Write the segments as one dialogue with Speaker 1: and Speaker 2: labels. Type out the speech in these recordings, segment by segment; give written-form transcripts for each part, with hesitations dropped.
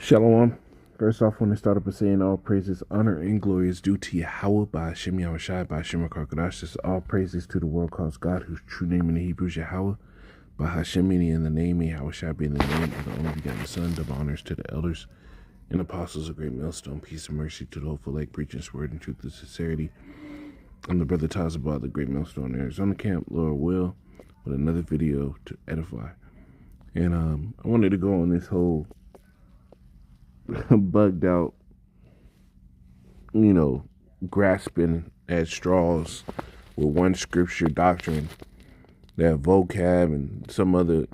Speaker 1: Shalom. First off, I want to start up by saying all praises, honor, and glory is due to Yahweh by Hashem Yahushai by Hashem HaKarkadash. This is all praises to the world calls God, whose true name in the Hebrew is Yahweh, by Hashem meaning in the name, Yahushai being the name of the only begotten Son. Double honors to the elders and apostles of Great Millstone. Peace and mercy to the hopeful like preaching this word and truth and sincerity. I'm the brother Tazabah, the Great Millstone Arizona camp, Lord will, with another video to edify. And I wanted to go on this whole bugged out, grasping at straws with one scripture doctrine that vocab and some other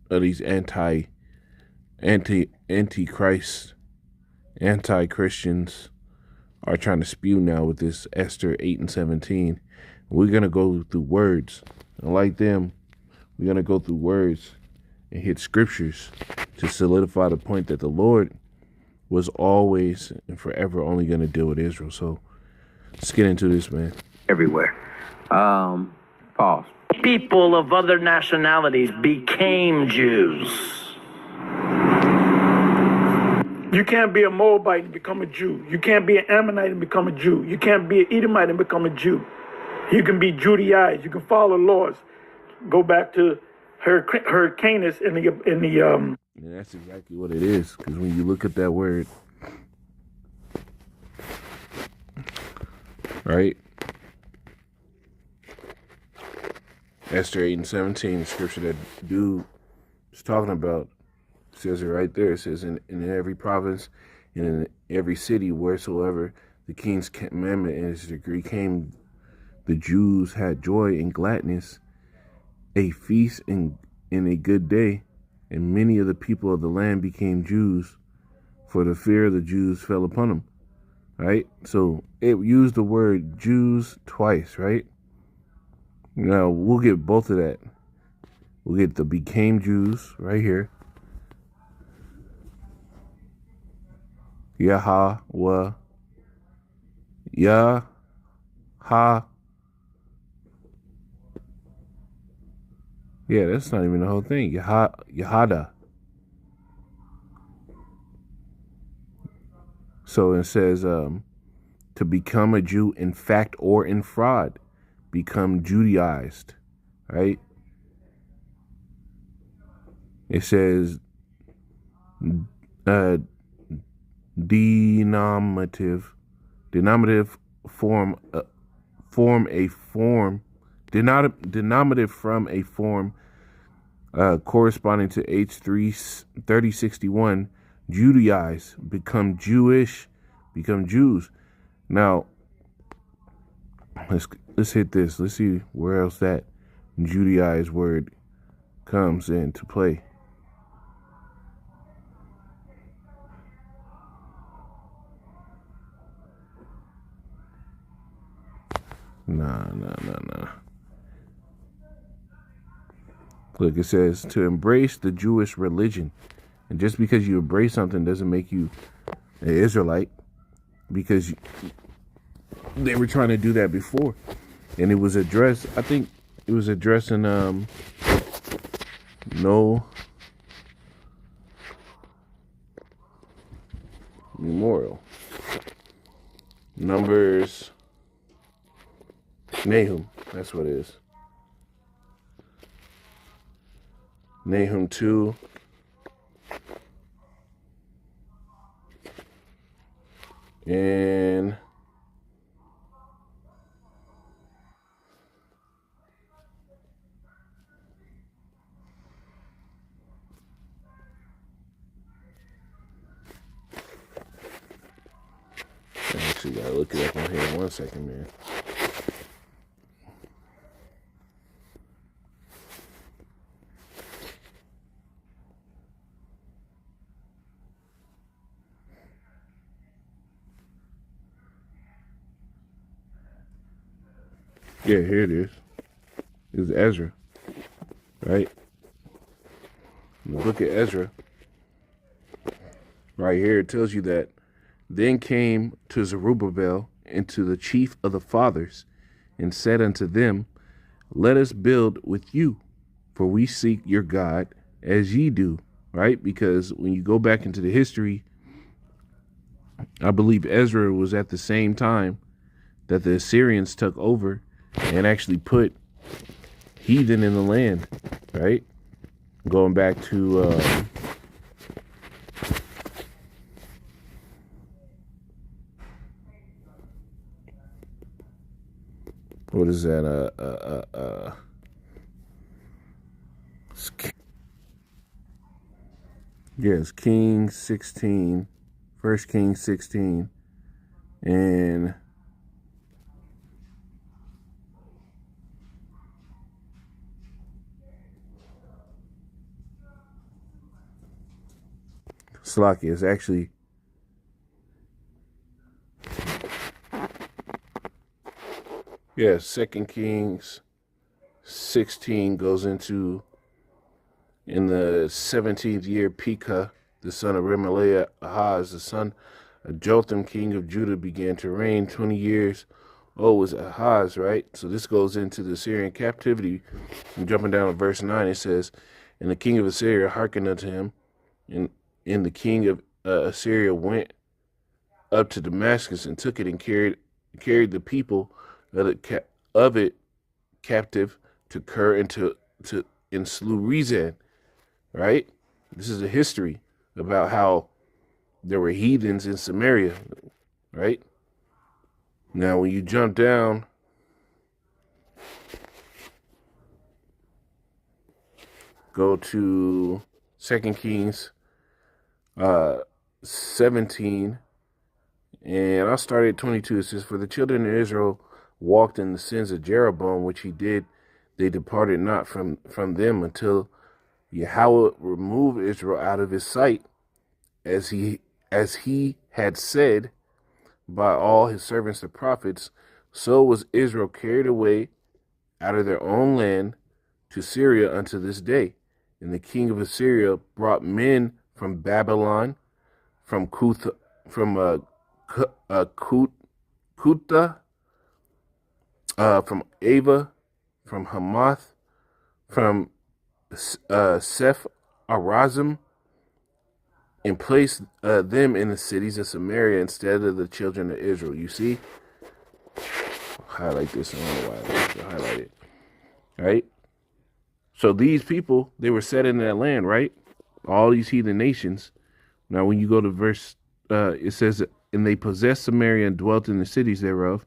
Speaker 1: of these anti-Christians are trying to spew now with this Esther 8 and 17. We're going to go through words. And like them, we're going to go through words and hit scriptures to solidify the point that the Lord was always and forever only going to deal with Israel. So let's get into this, man.
Speaker 2: Everywhere. Pause.
Speaker 3: People of other nationalities became Jews.
Speaker 4: You can't be a Moabite and become a Jew. You can't be an Ammonite and become a Jew. You can't be an Edomite and become a Jew. You can be Judaized. You can follow laws. Go back to Hyrcanus in the
Speaker 1: And that's exactly what it is. Because when you look at that word, right? Esther 8 and 17, the scripture that dude is talking about, says it right there. It says, in every province and in every city wheresoever the king's commandment and his decree came, the Jews had joy and gladness, a feast in a good day. And many of the people of the land became Jews, for the fear of the Jews fell upon them. Right? So it used the word Jews twice, right? Now we'll get both of that. We'll get the became Jews right here. Yahweh. Yah. Yeah, that's not even the whole thing. Yahada. So it says to become a Jew in fact or in fraud. Become Judaized. Right? It says denominative form denominative from a form corresponding to H3061, Judaize, become Jewish, become Jews. Now let's hit this. Let's see where else that Judaize word comes into play. Nah. Look, it says to embrace the Jewish religion. And just because you embrace something doesn't make you an Israelite, because they were trying to do that before. And it was addressed, I think it was addressed in No Memorial. Numbers Nahum, that's what it is. Nahum 2. And I actually gotta look it up on here in 1 second, man. Yeah, here it is. It's Ezra, right? In the book of Ezra, right here, it tells you that then came to Zerubbabel and to the chief of the fathers and said unto them, let us build with you, for we seek your God as ye do, right? Because when you go back into the history I believe Ezra was at the same time that the Assyrians took over and actually put heathen in the land, right? Going back to what is that? Yes, King 16, 1 Kings 16, and Slakia is actually Second Kings 16 goes into in the 17th year Pekah, the son of Remaliah, Ahaz, the son of Jotham, king of Judah, began to reign. 20 years old was Ahaz, right? So this goes into the Syrian captivity. I'm jumping down to verse 9. It says, and the king of Assyria hearkened unto him, and the king of Assyria went up to Damascus and took it and carried the people of it captive to Ker and and slew Rezan. Right? This is a history about how there were heathens in Samaria. Right? Now, when you jump down go to 2 Kings 17, and I'll start at 22. It says, for the children of Israel walked in the sins of Jeroboam, which he did. They departed not from them until Yahweh removed Israel out of his sight, as he had said by all his servants the prophets. So was Israel carried away out of their own land to Syria unto this day. And the king of Assyria brought men from Babylon, from Kuta, from Ava, from Hamath, from Seph Arazim, and placed them in the cities of Samaria instead of the children of Israel. You see? Highlight this. I don't know why I have to highlight it. Right? So these people, they were set in that land, right? All these heathen nations. Now, when you go to verse, it says, and they possessed Samaria and dwelt in the cities thereof.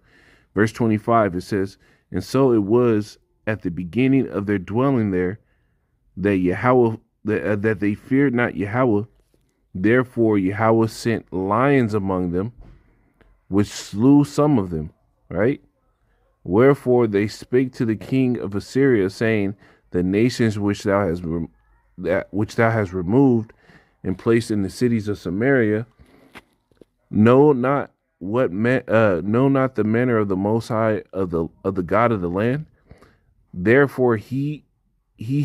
Speaker 1: Verse 25, it says, and so it was at the beginning of their dwelling there that Yahweh, that they feared not Yahweh. Therefore Yahweh sent lions among them, which slew some of them, right? Wherefore they spake to the king of Assyria, saying, the nations which thou hast removed and placed in the cities of Samaria, know not the manner of the Most High of the God of the land. Therefore he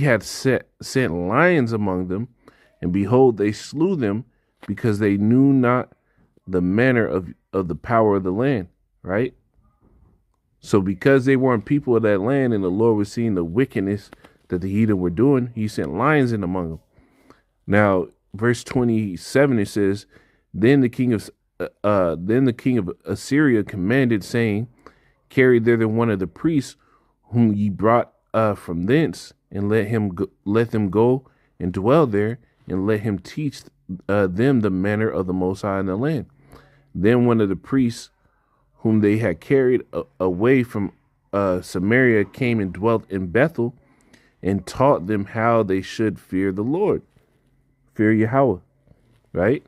Speaker 1: had sent lions among them, and behold, they slew them, because they knew not the manner of the power of the land. Right? So because they weren't people of that land, and the Lord was seeing the wickedness that the heathen were doing, he sent lions in among them. Now, verse 27, it says, then the king of Assyria commanded, saying, carry thither one of the priests whom ye brought from thence, and let them go and dwell there, and let him teach them the manner of the Most High in the land. Then one of the priests whom they had carried away from Samaria came and dwelt in Bethel, and taught them how they should fear the Lord, fear Yahweh, right?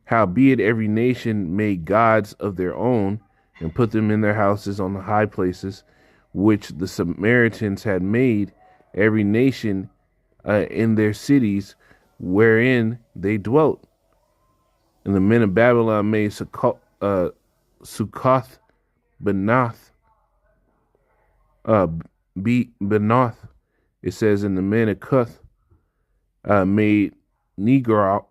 Speaker 1: Howbeit every nation made gods of their own, and put them in their houses on the high places, which the Samaritans had made, every nation in their cities wherein they dwelt. And the men of Babylon made Succoth, Benoth, Benoth. It says, and the men of Cuth made Nergal,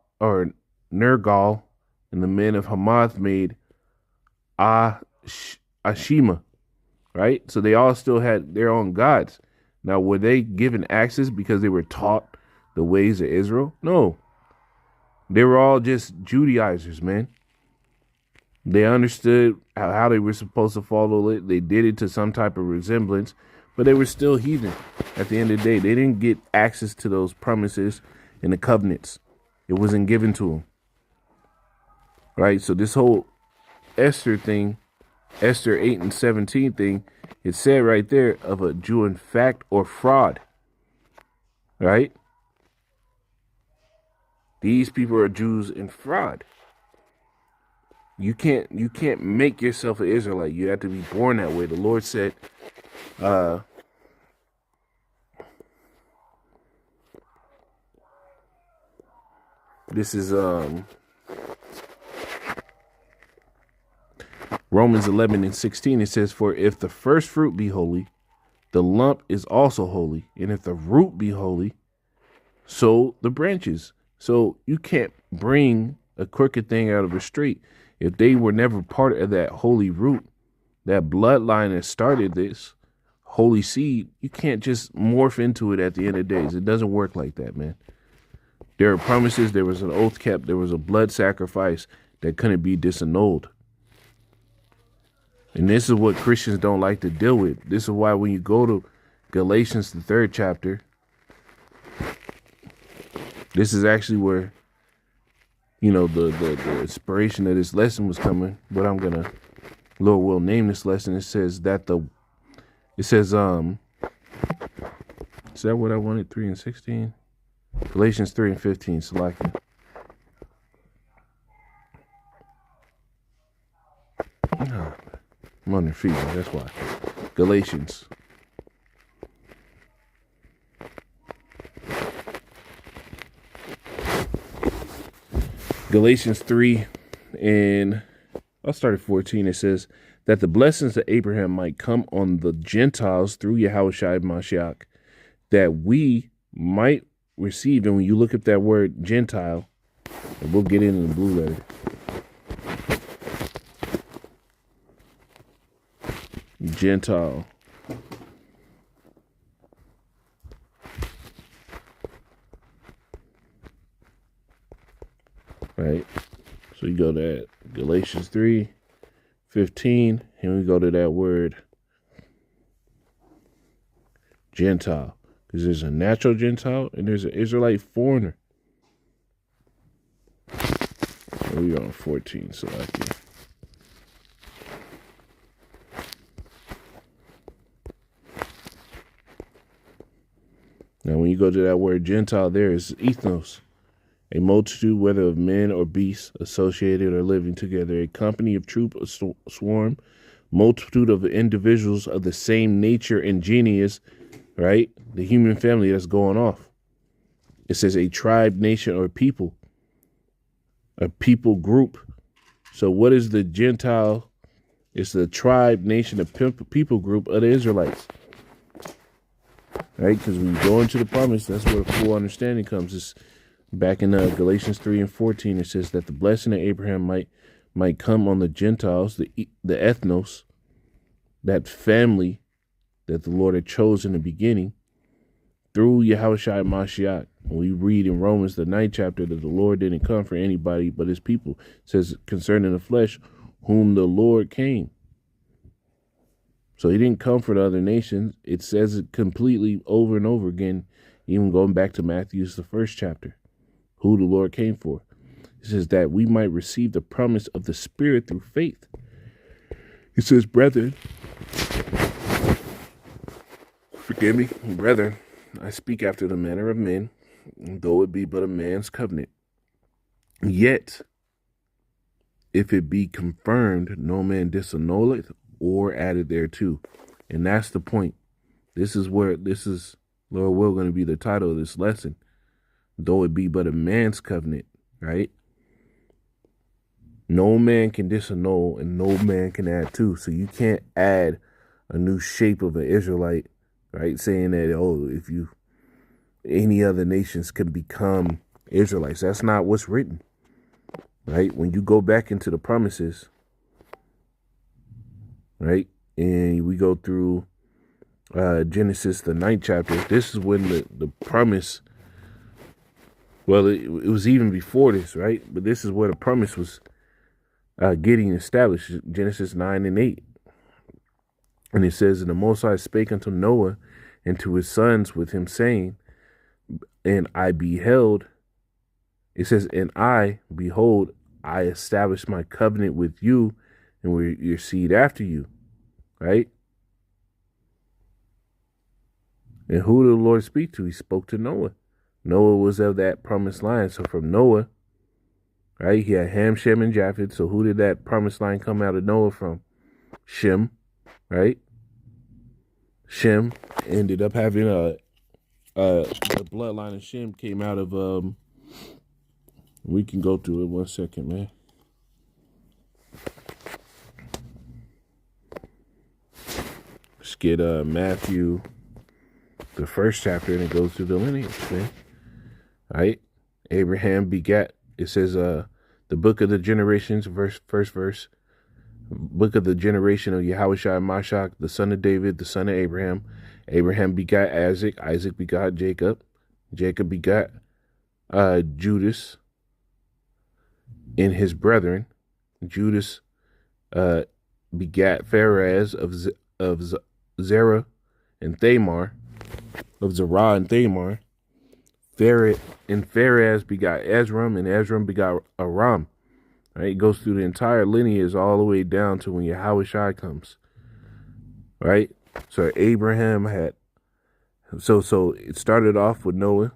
Speaker 1: and the men of Hamath made Ashima. Right? So they all still had their own gods. Now, were they given access because they were taught the ways of Israel? No. They were all just Judaizers, man. They understood how they were supposed to follow it. They did it to some type of resemblance, but they were still heathen. At the end of the day, they didn't get access to those promises and the covenants. It wasn't given to them. Right? So this whole Esther thing, Esther 8 and 17 thing, it said right there of a Jew in fact or fraud. Right? These people are Jews in fraud. You can't make yourself an Israelite. You have to be born that way. The Lord said, this is Romans 11 and 16. It says, for if the first fruit be holy, the lump is also holy. And if the root be holy, so the branches. So you can't bring a crooked thing out of a straight. If they were never part of that holy root, that bloodline that started this holy seed, you can't just morph into it at the end of days. It doesn't work like that, man. There are promises. There was an oath kept. There was a blood sacrifice that couldn't be disannulled. And this is what Christians don't like to deal with. This is why when you go to Galatians, the 3rd chapter, this is actually where, you know, the inspiration of this lesson was coming. But I'm going to, Lord will name this lesson. It says, is that what I wanted? 3 and 16? Galatians 3 and 15, Salakia. Oh, I'm on their feet, that's why. Galatians. Galatians 3 and I'll start at 14. It says that the blessings of Abraham might come on the Gentiles through Yahushua Mashiach, that we might receive. And when you look at that word Gentile, and we'll get in the blue letter. Gentile. Right. So you go to Galatians 3:15, and we go to that word Gentile. Because there's a natural Gentile and there's an Israelite foreigner. And we are on 14, so like that. Now, when you go to that word Gentile, there is ethnos, a multitude, whether of men or beasts, associated or living together, a company of troop, a swarm, multitude of individuals of the same nature and genius, right? The human family that's going off. It says a tribe, nation, or people, a people group. So what is the Gentile? It's the tribe, nation, a people group of the Israelites. Right? Because when you go into the promise, that's where full understanding comes. It's back in Galatians 3 and 14. It says that the blessing of Abraham might come on the Gentiles, the ethnos, that family that the Lord had chosen in the beginning, through Yahushua Mashiach. We read in Romans, the 9th chapter, that the Lord didn't come for anybody but his people. It says concerning the flesh, whom the Lord came. So he didn't come for the other nations. It says it completely over and over again, even going back to Matthew's, the 1st chapter, who the Lord came for. It says that we might receive the promise of the Spirit through faith. It says, brethren, forgive me, brethren, I speak after the manner of men, though it be but a man's covenant. Yet, if it be confirmed, no man disannulleth or added thereto. And that's the point. This is Lord will, going to be the title of this lesson. Though it be but a man's covenant, right? No man can disannul and no man can add to. So you can't add a new shape of an Israelite, right? Saying that, if any other nations can become Israelites. That's not what's written, right? When you go back into the promises, right? And we go through Genesis, the 9th chapter. This is when the promise, well, it was even before this, right? But this is where the promise was getting established. Genesis 9 and 8. And it says, and the Most High spake unto Noah and to his sons with him, saying, and I beheld, it says, and I, behold, I established my covenant with you and with your seed after you, right? And who did the Lord speak to? He spoke to Noah. Noah was of that promised line. So from Noah, right, he had Ham, Shem, and Japheth. So who did that promised line come out of Noah from? Shem, right? Shem ended up having the bloodline of Shem came out of we can go through it 1 second, man. Let's get Matthew, the first chapter, and it goes through the lineage, man. Right? Abraham begat, it says the book of the generations, first verse, book of the generation of Yahushua Mashach, the son of David, the son of Abraham. Abraham begat Isaac, Isaac begot Jacob, Jacob begot Judas and his brethren. Judas begat Pharez of Zerah and Thamar, of Zerah and Thamar. Pharez begot Ezram, and Ezram begot Aram. Right? It goes through the entire lineage all the way down to when Yahushua comes. Right? So Abraham had, so it started off with Noah,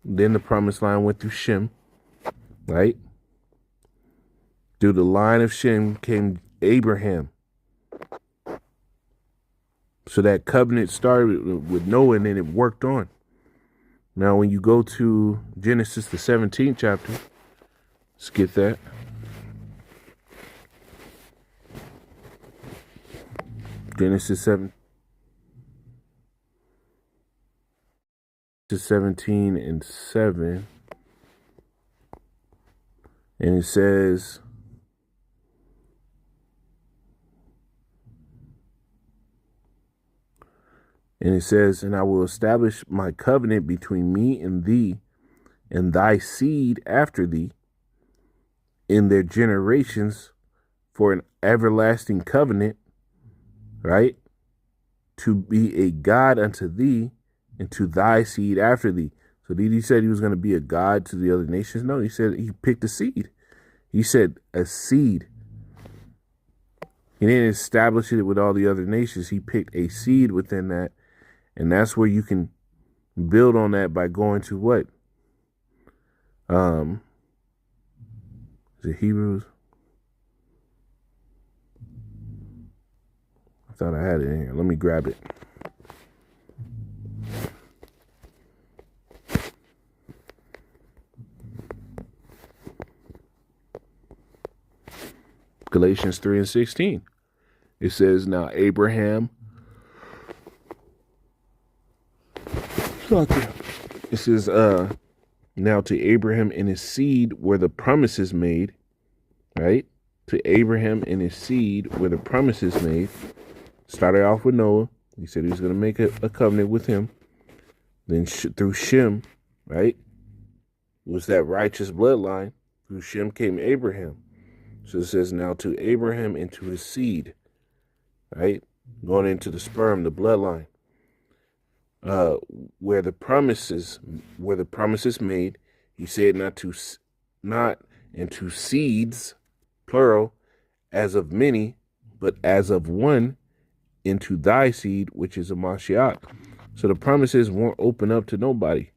Speaker 1: then the promised line went through Shem, right? Through the line of Shem came Abraham. So that covenant started with Noah and then it worked on. Now when you go to Genesis, the 17th chapter, let's get that. Genesis 17 and 7. And it says, and I will establish my covenant between me and thee and thy seed after thee in their generations for an everlasting covenant, right? To be a God unto thee and to thy seed after thee. So did he said he was going to be a God to the other nations? No, he said he picked a seed. He said a seed. He didn't establish it with all the other nations. He picked a seed within that. And that's where you can build on that by going to what? Is it Hebrews? I thought I had it in here. Let me grab it. Galatians 3 and 16. It says, now Abraham. It says, now to Abraham and his seed were the promises made, right? To Abraham and his seed were the promises made. Started off with Noah. He said he was going to make a covenant with him. Then through Shem, right? Was that righteous bloodline. Through Shem came Abraham. So it says now to Abraham and to his seed, right? Going into the sperm, the bloodline. Where the promises made, he said not into seeds, plural, as of many, but as of one, into thy seed, which is a Mashiach. So the promises won't open up to nobody.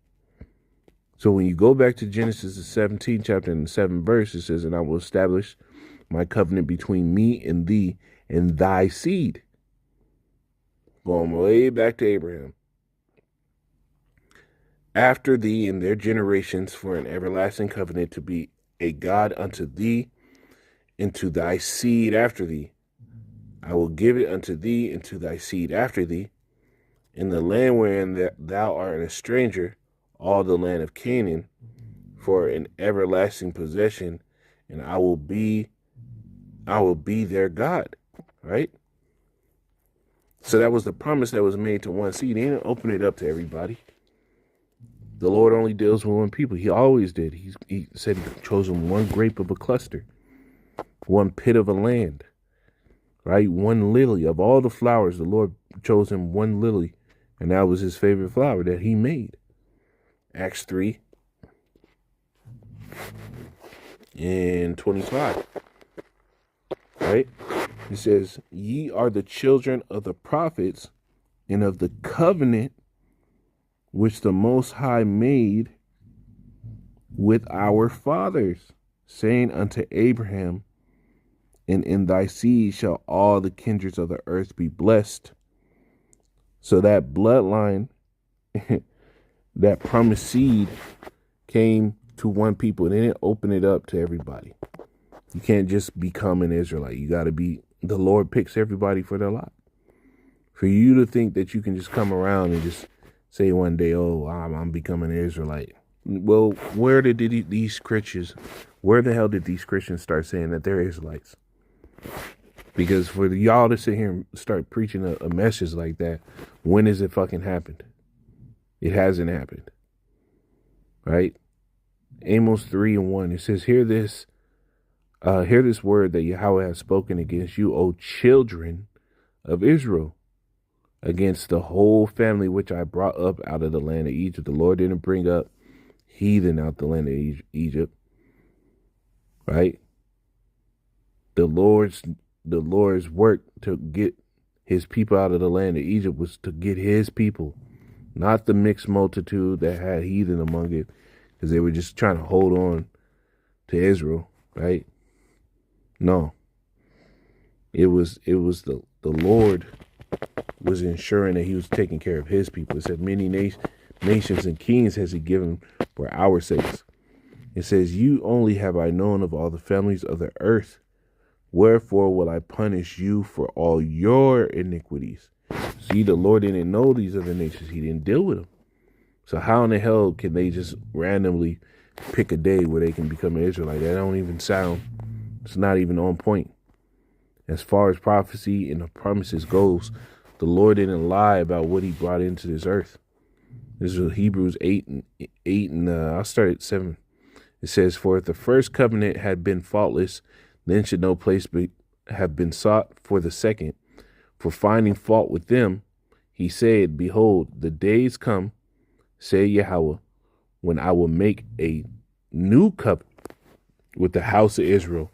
Speaker 1: So when you go back to Genesis, the 17th chapter and the 7th verse, it says, and I will establish my covenant between me and thee and thy seed. Going way back to Abraham. After thee and their generations for an everlasting covenant to be a God unto thee and to thy seed after thee. I will give it unto thee and to thy seed after thee in the land wherein thou art a stranger, all the land of Canaan, for an everlasting possession, and I will be their God, right? So that was the promise that was made to one seed. He didn't open it up to everybody. The Lord only deals with one people. He always did. He said he chose him one grape of a cluster. one pit of a land, right? One lily of all the flowers, the Lord chose him one lily, and that was his favorite flower that he made. Acts 3 and 25, right? It says, ye are the children of the prophets and of the covenant which the Most High made with our fathers, saying unto Abraham, and in thy seed shall all the kindreds of the earth be blessed. So that bloodline, that promised seed, came to one people. They didn't open it up to everybody. You can't just become an Israelite. You got to be, the Lord picks everybody for their lot. For you to think that you can just come around and just say one day, oh, I'm becoming an Israelite. Well, where the hell did these Christians start saying that they're Israelites? Because for y'all to sit here and start preaching a message like that, when has it fucking happened? It hasn't happened. Right? Amos 3:1, it says, hear this word that Yahweh has spoken against you, O children of Israel, against the whole family which I brought up out of the land of Egypt. The Lord didn't bring up heathen out the land of Egypt, right? The Lord's work to get his people out of the land of Egypt was to get his people, not the mixed multitude that had heathen among it, because they were just trying to hold on to Israel, right? No. It was the Lord was ensuring that he was taking care of his people. It said, many nations and kings has he given for our sakes. It says, you only have I known of all the families of the earth. Wherefore will I punish you for all your iniquities? See, the Lord didn't know these other nations. He didn't deal with them. So how in the hell can they just randomly pick a day where they can become an Israelite? That don't even sound, it's not even on point. As far as prophecy and the promises goes, the Lord didn't lie about what he brought into this earth. This is Hebrews 8 and I'll start at 7. It says, for if the first covenant had been faultless, then should no place have been sought for the second. For finding fault with them, he said, behold, the days come, say Yahweh, when I will make a new covenant with the house of Israel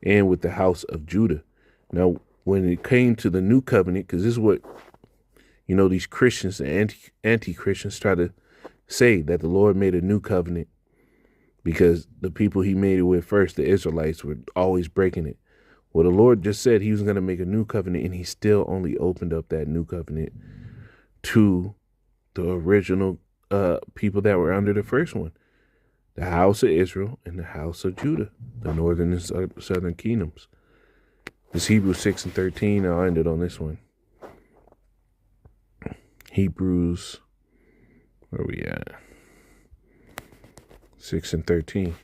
Speaker 1: and with the house of Judah. Now, when it came to the new covenant, because this is what, these Christians and anti-Christians try to say, that the Lord made a new covenant because the people he made it with first, the Israelites, were always breaking it. Well, the Lord just said he was going to make a new covenant, and he still only opened up that new covenant to the original people that were under the first one, the house of Israel and the house of Judah, the northern and southern kingdoms. It's Hebrews 6 and 13. I'll end it on this one. Hebrews, where are we at? 6 and 13.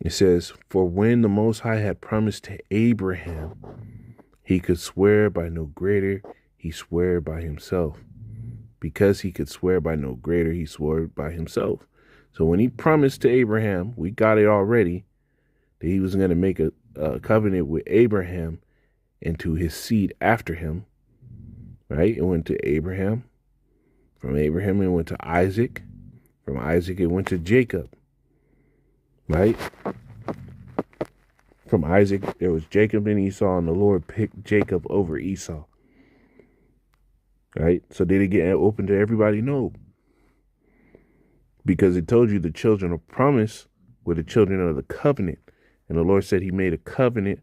Speaker 1: It says, for when the Most High had promised to Abraham, he could swear by no greater, he swore by himself. Because he could swear by no greater, he swore by himself. So when he promised to Abraham, we got it already, that he was going to make a covenant with Abraham and to his seed after him, right? It went to Abraham. From Abraham, it went to Isaac. From Isaac, it went to Jacob, right? From Isaac, there was Jacob and Esau, and the Lord picked Jacob over Esau, right? So did it get open to everybody? No. Because it told you the children of promise were the children of the covenant. And the Lord said he made a covenant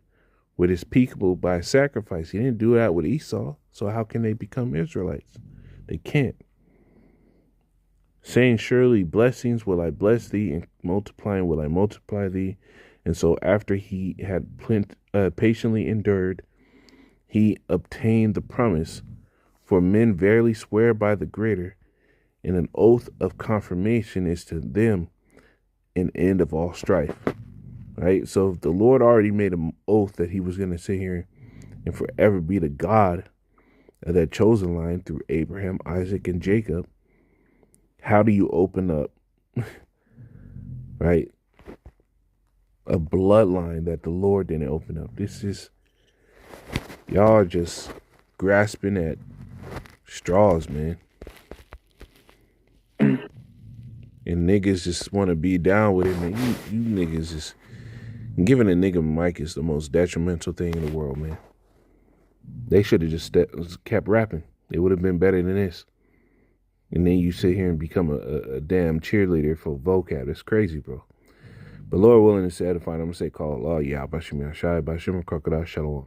Speaker 1: with his people by sacrifice. He didn't do that with Esau. So how can they become Israelites? They can't. Saying, surely blessings will I bless thee, and multiplying will I multiply thee. And so after he had patiently endured, he obtained the promise. For men verily swear by the greater, and an oath of confirmation is to them an end of all strife. Right? So if the Lord already made an oath that he was going to sit here and forever be the God of that chosen line through Abraham, Isaac, and Jacob, how do you open up, right, a bloodline that the Lord didn't open up. Y'all are just grasping at straws, man. And niggas just want to be down with it, man. You niggas is giving a nigga mic is the most detrimental thing in the world, man. They should have just kept rapping. It would have been better than this. And then you sit here and become a damn cheerleader for vocab. It's crazy, bro. But Lord willing to say, I'm going to say, call Allah, Yah, Bashim, Yashai, Bashim, Crocodile, Shalom.